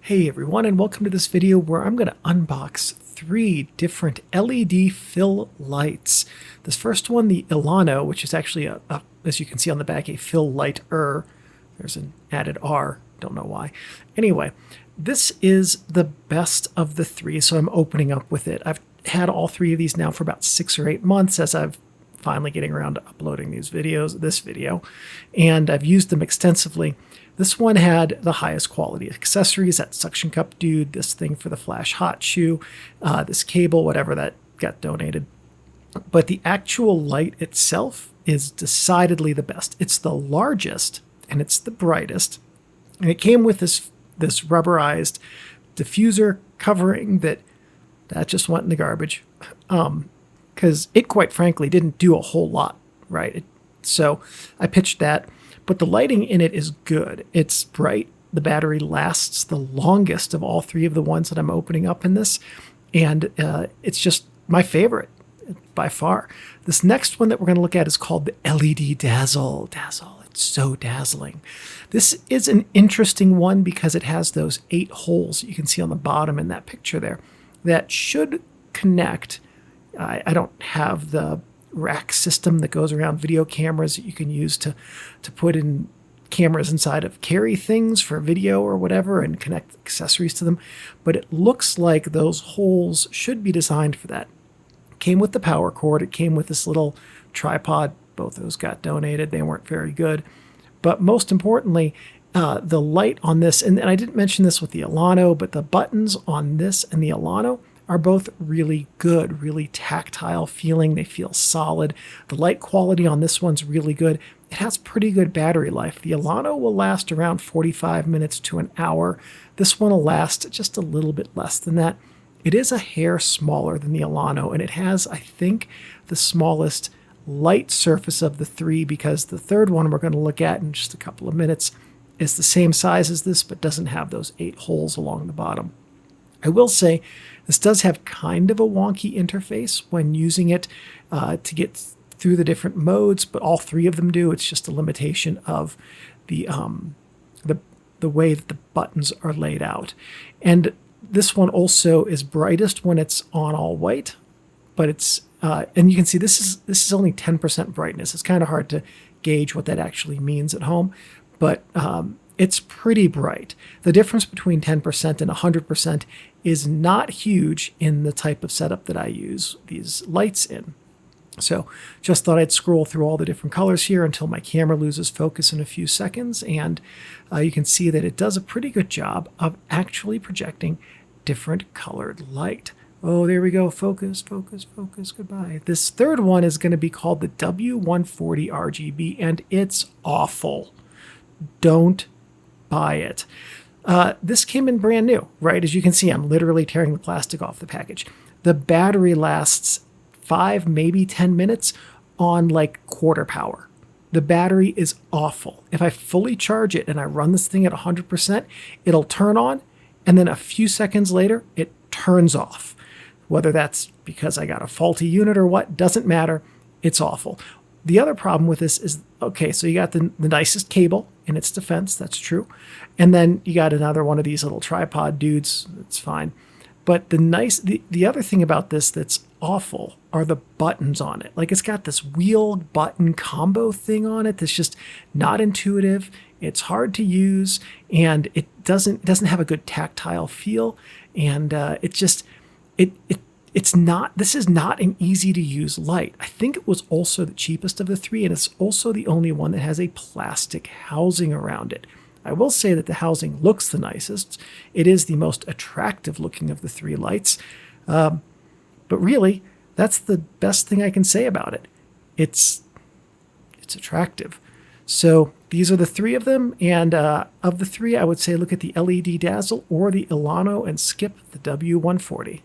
Hey everyone, and welcome to this video where I'm going to unbox 3 different LED fill lights. This first one, the Ilano, which is actually, as you can see on the back, a fill lighter. There's an added R, don't know why. Anyway, this is the best of the 3, so I'm opening up with it. I've had all 3 of these now for about 6 or 8 months as I've finally getting around to uploading this video, and I've used them extensively. This one had the highest quality accessories, that suction cup dude, this thing for the flash hot shoe, this cable, whatever that got donated. But the actual light itself is decidedly the best. It's the largest and it's the brightest. And it came with this rubberized diffuser covering that just went in the garbage. Because it quite frankly didn't do a whole lot, right? So I pitched that. But the lighting in it is good. It's bright. The battery lasts the longest of all 3 of the ones that I'm opening up in this. And it's just my favorite by far. This next one that we're going to look at is called the LED Dazzle. Dazzle. It's so dazzling. This is an interesting one because it has those 8 holes you can see on the bottom in that picture there that should connect. I don't have the rack system that goes around video cameras that you can use to put in cameras inside of carry things for video or whatever and connect accessories to them. But it looks like those holes should be designed for that. It came with the power cord. It came with this little tripod. Both of those got donated. They weren't very good. But most importantly, the light on this, and I didn't mention this with the Ilano, but the buttons on this and the Ilano are both really good, really tactile feeling. They feel solid. The light quality on this one's really good. It has pretty good battery life. The Ilano will last around 45 minutes to an hour. This one will last just a little bit less than that. It is a hair smaller than the Ilano, and it has, I think, the smallest light surface of the 3 because the third one we're going to look at in just a couple of minutes is the same size as this, but doesn't have those 8 holes along the bottom. I will say this does have kind of a wonky interface when using it to get through the different modes, but all 3 of them do. It's just a limitation of the way that the buttons are laid out. And this one also is brightest when it's on all white, but it's and you can see this is only 10% brightness. It's kind of hard to gauge what that actually means at home, but it's pretty bright. The difference between 10% and 100% is not huge in the type of setup that I use these lights in. So just thought I'd scroll through all the different colors here until my camera loses focus in a few seconds, and you can see that it does a pretty good job of actually projecting different colored light. Oh, there we go. Focus, focus, focus. Goodbye. This third one is going to be called the W140 RGB, and it's awful. Don't buy it. This came in brand new, right? As you can see, I'm literally tearing the plastic off the package. The battery lasts 5, maybe 10 minutes on like quarter power. The battery is awful. If I fully charge it and I run this thing at 100%, it'll turn on, and then a few seconds later, it turns off. Whether that's because I got a faulty unit or what, doesn't matter. It's awful. The other problem with this is, okay, so you got the nicest cable in its defense, that's true. And then you got another one of these little tripod dudes, that's fine. But the other thing about this that's awful are the buttons on it. Like it's got this wheel button combo thing on it that's just not intuitive. It's hard to use, and it doesn't have a good tactile feel. And this is not an easy to use light. I think it was also the cheapest of the 3, and it's also the only one that has a plastic housing around it. I will say that the housing looks the nicest. It is the most attractive looking of the 3 lights. But really, that's the best thing I can say about it. It's attractive. So these are the 3 of them, and of the 3, I would say look at the LED Dazzle or the Ilano and skip the W140.